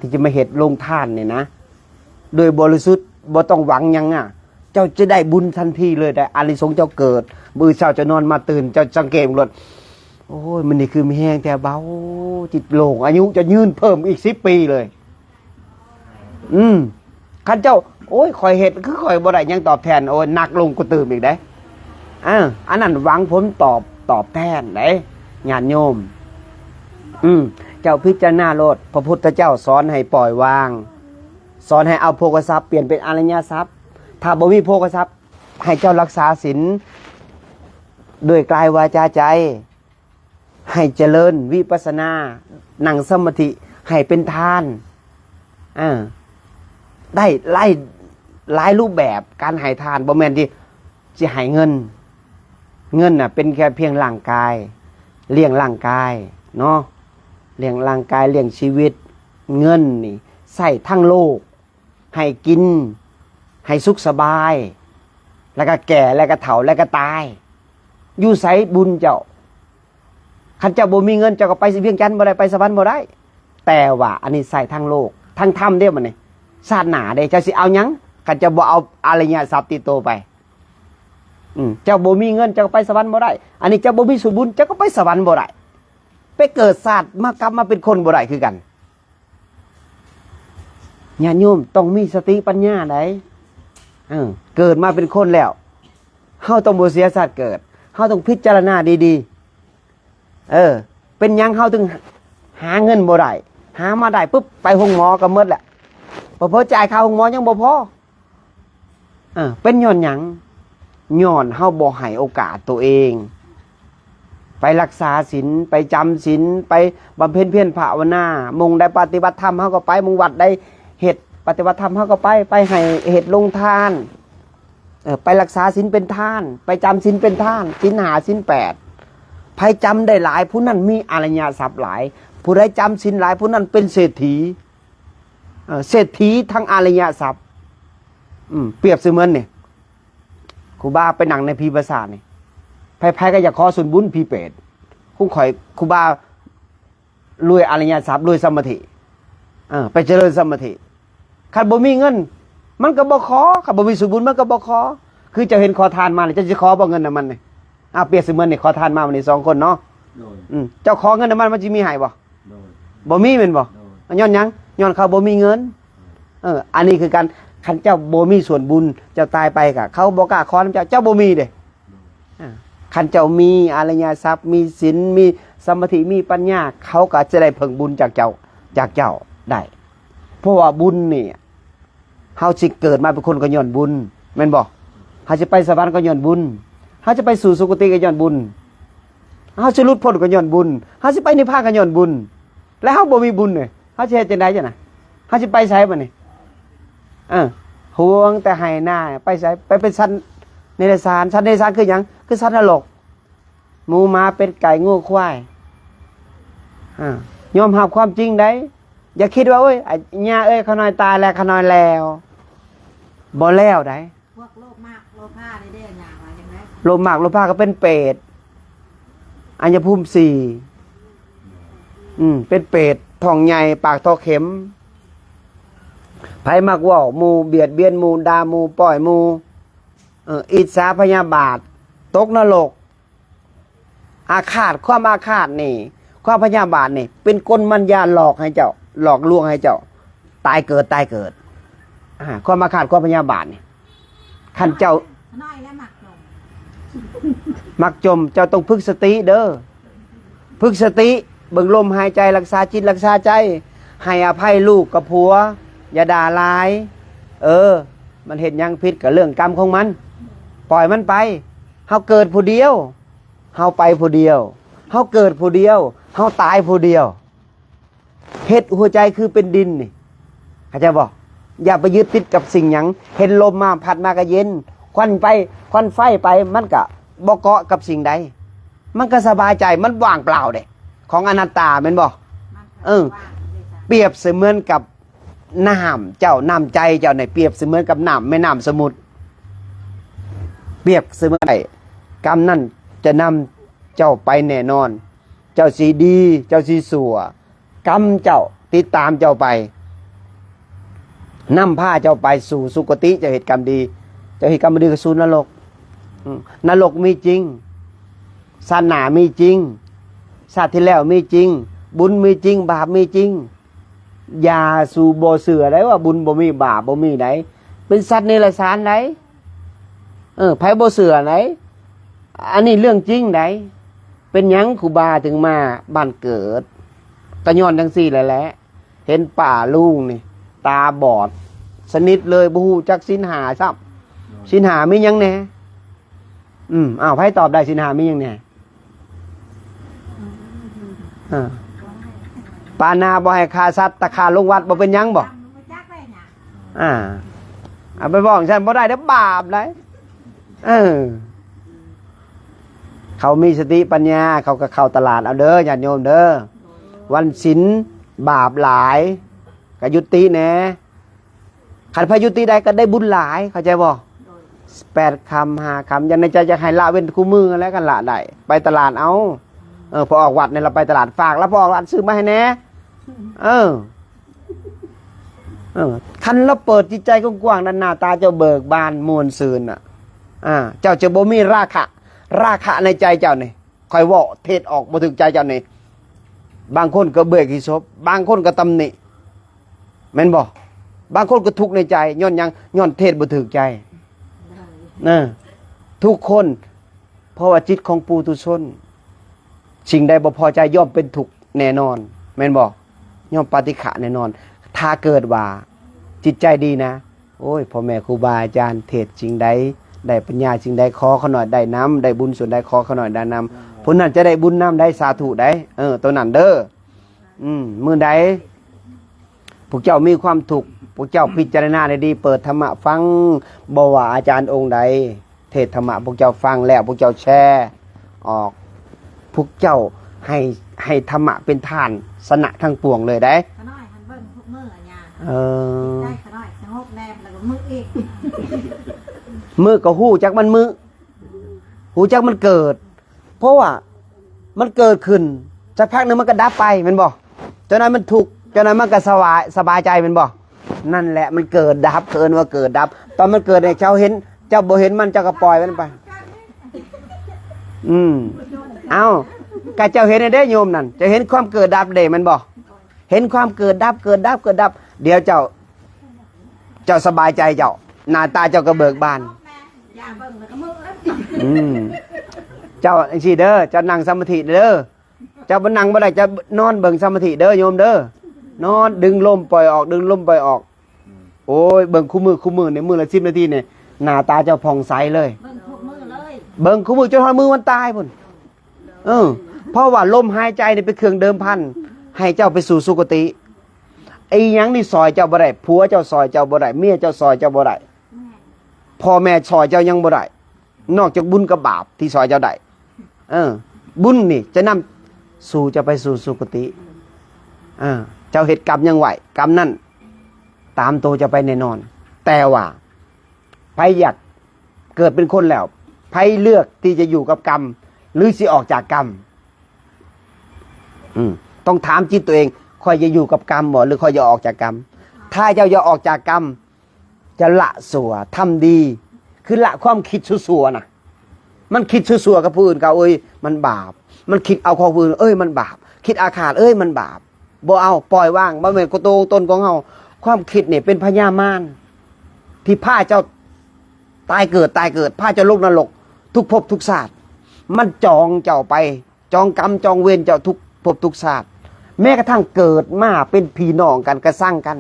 ที่จะมาเหตุลงทานเนี่ยนะโดยบริสุทธิ์บ่ต้องหวังยังเจ้าจะได้บุญทันทีเลยได้อานิสงส์เจ้าเกิดมือเช้าจะนอนมาตื่นเจ้าสังเกตรถโอ้ยมันนี่คือมีแห้งแต่เบาจิตโล่งอายุจะยืนเพิ่มอีก10 ปีเลยข้าเจ้าโอ้ยคอยเหตุคือคอยบ่ได้ยังตอบแทนโอ้ยหนักลงก็ตื่นอีกได้อันนั้นหวังผลตอบแทนได้ญาติโยมเจ้าพิจารณาโลดพระพุทธเจ้าสอนให้ปล่อยวางสอนให้เอาโภคทรัพย์เปลี่ยนเป็นอริยทรัพย์ถ้าบ่มีโภคทรัพย์ให้เจ้ารักษาศีลด้วยกายวาจาใจให้เจริญวิปัสสนานั่งสมาธิให้เป็นทานได้หลายรูปแบบการให้ทานบ่แม่นที่จะให้เงินน่ะเป็นแค่เพียงร่างกายเลี้ยงร่างกายเนาะเลี้ยงร่างกายเลี้ยงชีวิตเงินนี่ใส่ทั้งโลกให้กินให้สุขสบายแล้วก็แก่แล้วก็เฒ่าแล้วก็ตายอยู่ไสบุญเจ้าคันเจ้าบ่มีเงินเจ้าก็ไปเวียงจันทน์บ่ได้ไปสวรรค์บ่ได้แต่ว่าอันนี้ใส่ทั้งโลกทั้งธรรมเด้อมันนี่ชาติหน้าเด้เจ้าสิเอาหยังคันเจ้าบ่เอาอริยทรัพย์ติดตัวไปเจ้าบ่มีเงินเจ้าก็ไปสวรรค์บ่ได้อันนี้เจ้าบ่มีสุบุญเจ้าก็ไปสวรรค์บ่ได้ไปเกิดชาติมากลับมาเป็นคนบ่ได้คือกันญาติโยมต้องมีสติปัญญาได้เกิดมาเป็นคนแล้วเฮาต้องบ่เสียชาติเกิดเฮาต้องพิจารณาดีๆเป็นหยังเฮาถึงหาเงินบ่ได้หามาได้ปุ๊บไปโรงหมอก็หมดแหละพอจ่ายค่าโรงหมอยังบ่พอเป็นย้อนหยังย้อนเฮาบ่ให้โอกาสตัวเองไปรักษาศีลไปจำศีลไปบำเพ็ญเพียรภาวนามุ่งได้ปฏิบัติธรรมเฮาก็ไปมุ่งวัดได้เฮ็ดปฏิบัติธรรมเฮาก็ไปให้เฮ็ดลงทานไปรักษาศีลเป็นทานไปจำศีลเป็นทานศีล5ศีล8ไผจำได้หลายผู้นั้นมีอริยทรัพย์หลายผู้ใดจำศีลหลายผู้นั้นเป็นเศรษฐีทั้งอริยทรัพย์เปรียบเสมือนนี่ครูบาไปนั่งในพีปราสาทนี่ไผก็อยากขอส่วนบุญพีเปรตครูบารวยอริยทรัพย์รวยสมาธิไปเจริญสมาธิคันบ่มีเงินมันก็บ่ขอคันบ่มีส่วนบุญมันก็บ่ขอคือจะเห็นขอทานมาจะขอบ่เงินน่ะมันนี่เปรียบเสมือนนี่ขอทานมาวันนี้2คนเนาะเจ้าขอเงินน่ะมันสิมีให้บ่มีแม่นบ่ย้อนหยังย้อนเขาบ่มีเงินอันนี้คือการคันเจ้าบ่มีส่วนบุญเจ้าตายไปก็เขาบ่กล้าขอนำเจ้าบ่มีเด้คันเจ้ามีอริยทรัพย์มีศีลมีสมาธิมีปัญญาเขาก็จะได้เพิ่งบุญจากเจ้าได้เพราะว่าบุญนี่เฮาสิเกิดมาเป็นคนก็ย้อนบุญแม่นบ่เฮาสิไปสวรรค์ก็ย้อนบุญเฮาจะไปสู่สุคติก็ย้อนบุญเฮาสิหลุดพ้นก็ย้อนบุญเฮาสิไปนิพพานก็ย้อนบุญแล้วเฮาบ่มีบุญนี่เฮาสิเฮ็ดจังได๋จ้ะน่ะเฮาสิไปไสบัดนี้ห่วงแต่ให้หน้าไปไสไปเป็นสัตว์ในสารสัตว์ในสารคือหยังคือสัตว์นรกหมูหมาเป็ดไก่งูควายยอมรับความจริงได้อย่าคิดว่าโอ้ยย่าเอ้ยขน้อยตายแล้วขน้อยแล้วบ่แล้วได้พวกโลภมากโลภะได้อย่างว่าจังได๋โลภมากโลภะก็เป็นเปรตอัญญภูมิ4เป็นเปรตท้องใหญ่ปากท่อเข็มไผมักเว้าหมู่เบียดเบียนหมู่ด่าหมู่ปล่อยหมู่อิจฉาพยาบาทตกนรกความอาฆาตนี่ความพยาบาทนี่เป็นกลมัญญาหลอกให้เจ้าหลอกลวงให้เจ้าตายเกิดความอาฆาตความพยาบาทนี่คันเจ้าน้อยและมักจมเจ้าต้องฝึกสติเด้อฝึกสติเบิ่งลมหายใจรักษาจิตรักษาใจให้อภัยลูกกับผัวอย่าด่าร้ายมันเห็นยังผิดกับเรื่องกรรมของมันปล่อยมันไปเฮาเกิดผู้เดียวเฮาไปผู้เดียวเฮาเกิดผู้เดียวเฮาตายผู้เดียวเฮ็ดหัวใจคือเป็นดินนี่เข้าใจบ่อย่าไปยึดติดกับสิ่งหยังเห็นลมมาพัดมาก็เย็นควันไฟไปมันก็บ่เกาะกับสิ่งใดมันก็สบายใจมันว่างเปล่าเด้ของอนัตตาแม่นบ่เปรียบเสมือนกับน้ำเจ้าน้ำใจเจ้าเนี่ยเปรียบเสมือนกับน้ำแม่น้ำสมุทรเปรียบเสมือนไอ้กรรมนั่นจะนำเจ้าไปแน่นอนเจ้าสีดีเจ้าสีสัวกรรมเจ้าติดตามเจ้าไป นำพาเจ้าไปสู่สุคติเจ้าเหตุกรรมดีเจ้าเหตุกรรมไม่ดีก็สู่นรกนรกมีจริงศาสนามีจริงชาติที่แล้วมีจริงบุญมีจริงบาปมีจริงอย่าสู่บ่เสือได้ว่าบุญบ่มีบาปบ่มีไหนเป็นสัตว์เนรชานไหนไผบ่เสือไหนอันนี้เรื่องจริงไหนเป็นหยังครูบาถึงมาบ้านเกิดก็ย้อนจังซี่แหละเห็นป่าลุงนี่ตาบอดสนิทเลยบ่ฮู้จักศีล5ซับศีล5มีหยังแหน่อ้าวไผตอบได้ศีล5มีหยังแหน่ปานาบ่ให้ฆ่าสัตว์ตะฆ่าลงวัดบ่เป็นหยังบ่เอาไปบอกฉันบ่ได้เด้อบาปเลยเขามีสติปัญญาเขาก็เข้าตลาดเอาเด้อญาติโยมเด้อวันศีลบาปหลายก็ยุติแหน่ขันพยุติได้ก็ได้บุญหลายเข้าใจบ่8 คำ 5 คำยังในใจจะให้ละเว้นคู่มือแล้วกันละได้ไปตลาดเอาพอออกวัดเนี่ยเราไปตลาดฝากแล้วพอออกวัดซื้อมาให้แน่คันเราเปิดจิตใจกว้างๆนั่นหน้าตาเจ้าเบิกบานมวลซืนเจ้าจะบ่มีราคะในใจเจ้านี่คอยว่าเทศออกบ่ถึงใจเจ้านี่บางคนก็เบิกหิศพบางคนก็ตำหนิแม่นบ่บางคนก็ทุกข์ในใจย้อนเทศบ่ถึงใจทุกคนเพราะว่าจิตของปุถุชนสิ่งใดบ่พอใจย่อมเป็นทุกข์แน่นอนแม่นบ่ย่อมปฏิฆะแน่นอนถ้าเกิดว่าจิตใจดีนะโอ้ยพ่อแม่ครูบาอาจารย์เทศจริงใดได้ปัญญาจริงใดขอเขาหน่อยได้น้ำได้บุญส่วนใดขอเขาหน่อยได้น้ำผู้นั้นจะได้บุญน้ำได้สาธุได้ตัวนั้นเด้อมื้อใดพวกเจ้ามีความทุกข์พวกเจ้าพิจารณาได้ดีเปิดธรรมะฟังบ่ว่าอาจารย์องค์ใดเทศธรรมะพวกเจ้าฟังแล้วพวกเจ้าแชร์ออกพวกเจ้าให้ธรรมะเป็นทานสนะทั้งปวงเลยได้ขน้อยหันเบิ่งทุกมื้ออะญาได้ขน้อยสงบแนมแล้วก็มื้ออีกมือก็ฮู้จักมันฮู้จักมันเกิดเพราะว่ามันเกิดขึ้นสักพักนึงมันก็ดับไปแม่นบ่เจ้านั้นมันทุกข์เจ้านั้นมันก็สบายใจแม่นบ่นั่นแหละมันเกิดดับเกินว่าเกิดดับตอนมันเกิดเนี่ยเจ้าเห็นเจ้าบ่เห็นมันเจ้าก็ปล่อยมันไปเอากะเจ้าเห็นได้โยมนั่นจะเห็นความเกิดดับเด้มันบ่เห็นความเกิดดับเดี๋ยวเจ้าสบายใจเจ้าหน้าตาเจ้าก็เบิกบานเจ้าจังซี่เด้อเจ้านั่งสมาธิเด้อเจ้าบ่นั่งบ่ได้จะนอนเบิ่งสมาธิเด้อโยมเด้อนอนดึงลมปล่อยออกดึงลมปล่อยออกโอ้ยเบิ่งคู่มือเนี่ยมื้อละ10 นาทีเนี่ยหน้าตาเจ้าผ่องใสเลยเบิ่งทุกมื้อเลยเบิ่งคู่มือจนมือมันตายพุ่นเพราะว่าลมหายใจนี่เป็นเครื่องเดิมพันให้เจ้าไปสู่สุคติไอ้หยังนี่ซอยเจ้าบ่ได้ผัวเจ้าซอยเจ้าบ่ได้เมียเจ้าซอยเจ้าบ่ได้พ่อแม่ซอยเจ้ายังบ่ได้นอกจากบุญกับบาปที่ซอยเจ้าได้บุญนี่จะนำสู่จะไปสู่สุคติเจ้าเหตุกรรมยังไหวกรรมนั่นตามตัวจะไปแน่นอนแต่ว่าไผอยากเกิดเป็นคนแล้วไผเลือกที่จะอยู่กับกรรมหรือสิออกจากกรรมต้องถามจิตตัวเองคอยจะอยู่กับกรรมบ่หรือคอยจะออกจากกรรมถ้าเจ้าจะออกจากกรรมจะละสัวทำดีคือละความคิดชั่วๆนะมันคิดชั่วๆกับผู้อื่นเขามันบาปมันคิดเอาของผู้อื่นมันบาปคิดอาฆาตมันบาปบ่เอาปล่อยว่างบ่แม่นก็ตนของเฮาความคิดนี่เป็นพญามารที่พาเจ้าตายเกิดพาเจ้าลงนรกทุกภพทุกชาติมันจองเจ้าไปจองกรรมจองเวรเจ้าทุกภพทุกชาติแม้กระทั่งเกิดมาเป็นพี่น้องกันกระสร้างกัน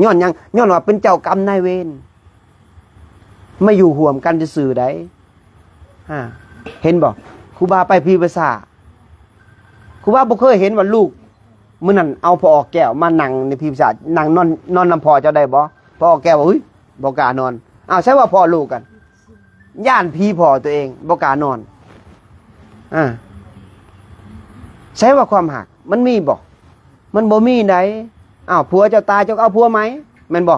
ย้อนว่าเป็นเจ้ากรรมนายเวรไม่อยู่ห่วมกันจะสื่อใดเห็นบ่ครูบาไปพีภาษาครูบาบ่เคยเห็นว่าลูกมื้อนั้นเอาพอออกแก้วมานั่งในพีภาษานั่งนอนนำพ่อเจ้าได้บ่พอออกแก้วว่าบ่กล้านอนใช่ว่าพ่อลูกกันย่านพี่พ่อตัวเองบ่กล้านอนใช่ว่าความหักมันมีบ่มันบ่มีไหนผัวเจ้าตายเจ้าเอาผัวไหมแม่นบ่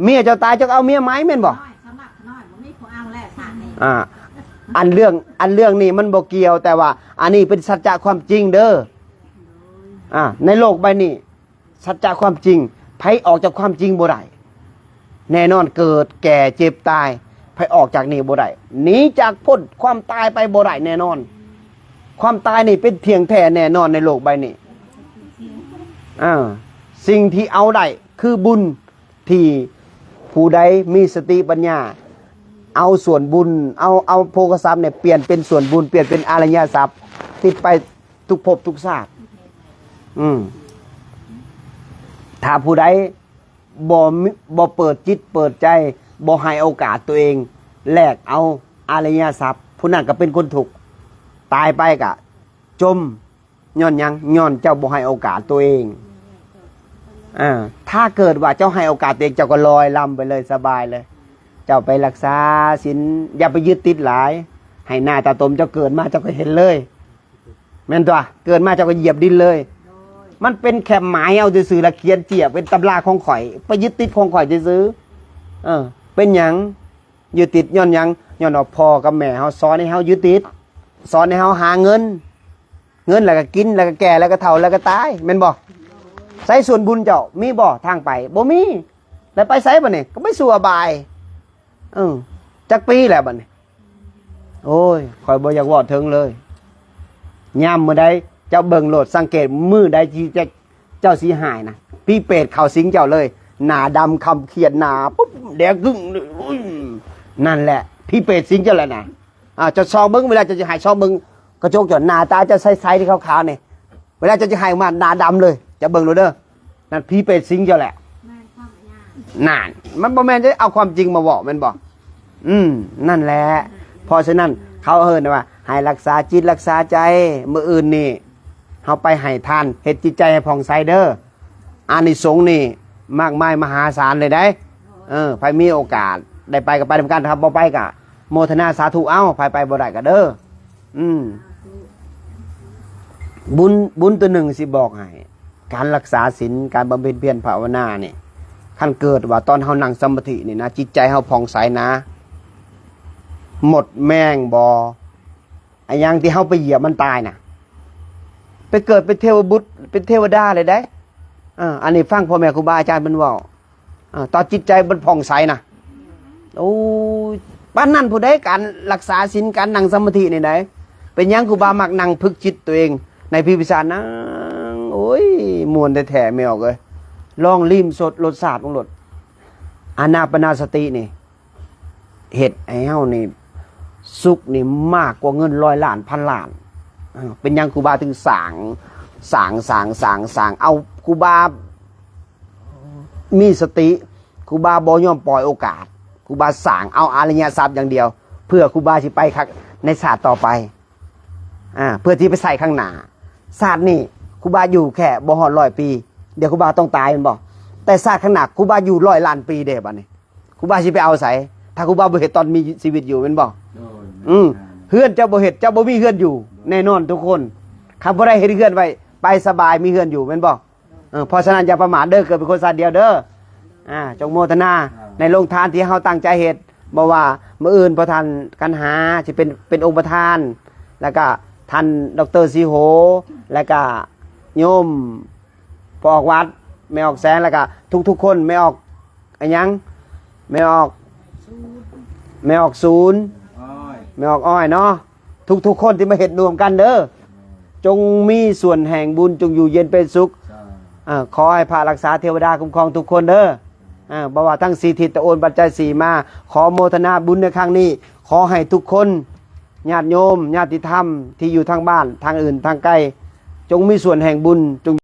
เมียเจ้าตายเจ้าเอาเมียไหมแม่นบ่อันเรื่องนี้มันบ่เกี่ยวแต่ว่าอันนี้เป็นสัจจะความจริงเด้อในโลกใบนี้สัจจะความจริงไผ ไผออกจากความจริงบ่ได้แน่นอนเกิดแก่เจ็บตายไผออกจากนี่บ่ได้หนีจากพ้นความตายไปบ่ได้แน่นอนความตายนี่เป็นเพียงแท้แน่นอนในโลกใบนี้สิ่งที่เอาได้คือบุญที่ผู้ใดมีสติปัญญาเอาส่วนบุญเอาโภคทรัพย์เนี่ยเปลี่ยนเป็นส่วนบุญเปลี่ยนเป็นอารยทรัพย์ติดไปทุกภพทุกชาติถ้าผู้ใดบ่เปิดจิตเปิดใจบ่ให้โอกาสตัวเองแลกเอาอารยทรัพย์ผู้นั้นก็เป็นคนถูกตายไปก็จมย้อนยังย้อนเจ้าบ่ให้โอกาสตัวเองถ้าเกิดว่าเจ้าให้โอกาสตัวเองเจ้าก็ลอยลำไปเลยสบายเลยเจ้าไปรักษาศีลอย่าไปยึดติดหลายให้หน้าตาตมเจ้าเกิดมาเจ้าก็เห็นเลยแม่นตัวเกิดมาเจ้าก็เหยียบดินเลยมันเป็นแค่หมายเอาซื่อๆละเขียนเจียบเป็นตำราของข่อยไปยึดติดของข่อยซื่อเป็นหยังยึดติดย้อนหยังย้อนออกพ่อกับแม่เฮาสอนให้เฮายึดติดสอนให้เฮาหาเงินแล้วก็กินแล้วก็แก่แล้วก็เฒ่าแล้วก็ตายแม่นบ่ใส่ส่วนบุญเจ้ามีบ่ทางไปบ่มีแล้วไปไสบ่นี่ก็ไปสู่อบายจักปีแล้วบัดนี้โอ้ยข่อยบ่อยากวอดถึงเลยยามมื้อใดเจ้าเบิ่งโลดสังเกตมื้อใดที่เจ้าสิหายนะพี่เปรตเข้าสิงเจ้าเลยหน้าดำคำเขียดหน้าปุ๊บแดงกึ่งนั่นแหละพี่เปรตสิงเจ้าแหละนะจะซองเบิ่งเวลาจะหายซองเบิ่งกระจกจอดหน้าตาจะใสๆที่ขาวๆนี่เวลาจะหายออกมาหน้าดำเลยจะเบิ่งโลดเด้อนั่นพี่เปรตสิงเจ้าแหละนั่นมันบ่แม่นจะเอาความจริงมาบอกแม่นบ่นั่นแหละเพราะฉะนั้นเขาเอิ้นว่าให้รักษาจิตรักษาใจมื้ออื่นนี่เฮาไปให้ทานเฮ็ดจิตใจให้ผ่องใสเด้ออานิสงส์นี่มากมายมหาศาลเลยได้ไผมีโอกาสได้ไปก็ไปทำการครับบ่ไปก็โมทนาสาธุเอ้าไปบ่ได้ก็เด้อบุญตัวหนึ่งสิบอกให้การรักษาศีลการบำเพ็ญเพียรภาวนานี่คันเกิดว่าตอนเฮานั่งสมาธินี่นะจิตใจเฮาผ่องใสนะหมดแมงบ่ไอ้ยังที่เฮาไปเหยียบมันตายน่ะไปเกิดเป็นเทวบุตรเป็นเทวดาเลยได้อันนี้ฟังพ่อแม่ครูบาอาจารย์เป็นว่าตอนจิตใจมันผ่องใสนะโอ้ป้านนั่นผู้ใดการรักษาศีลการนั่งสมาธินี่ไหนเป็นยังครูบามักนั่งพึกจิตตัวเองในพิพิธานนะโอ้ยมวนแท้ๆไม่ออกเลยลองลิ้มสดรสชาติของรสอานาปนาสตินี่เฮ็ดไอ้เฮานี่สุขนี่มากกว่าเงิน100 ล้านพันล้านเป็นยังครูบาถึงสางเอาครูบามีสติครูบาบ่ยอมปล่อยโอกาสครูบาสางเอาอริยทรัพย์อย่างเดียวเพื่อครูบาสิไปในศาสตร์ต่อไปเพื่อที่ไปใส่ข้างหน้าศาสตร์นี่ครูบาอยู่แค่บ่ฮอด100 ปีเดี๋ยวครูบาต้องตายแม่นบ่แต่ศาสตร์ข้างหน้าครูบาอยู่100 ล้านปีเด้บัดนี้ครูบาสิไปเอาไสถ้าครูบาบ่เฮ็ดตอนมีชีวิตอยู่แม่นบ่เฮือนเจ้าบ่เฮ็ดเจ้าบ่มีเฮือนอยู่แน่นอนทุกคนข้าบ่ได้เฮ็ดเฮือนไว้ไปสบายมีเฮือนอยู่แม่นบ่เพราะฉะนั้นอย่าประมาทเด้อเกิดเป็นคนสัตว์เดียวเด้อจงโมทนาในโรงทานที่เฮาตั้งใจเฮ็ดบ่ว่ามื้ออื่นพระท่านกันหาสิเป็นองค์ประธานแล้วก็ท่านดร.สีโหแล้วก็โยมพอออกวัดไม่ออกแสงแล้วก็ทุกๆคนไม่ออกอันยังไม่ออกศูนย์ไม่ออกอ้อยเนาะทุกคนที่มาเฮ็ดรวมกันเด้อจงมีส่วนแห่งบุญจงอยู่เย็นเป็นสุขขอให้พระรักษาเทวดาคุ้มครองทุกคนเด้อบ่ว่าทั้ง4ทิศตะโอนปัจจัย4มาขอโมทนาบุญในครั้งนี้ขอให้ทุกคนญาติโยมญาติธรรมที่อยู่ทางบ้านทางอื่นทางไกลจงมีส่วนแห่งบุญจง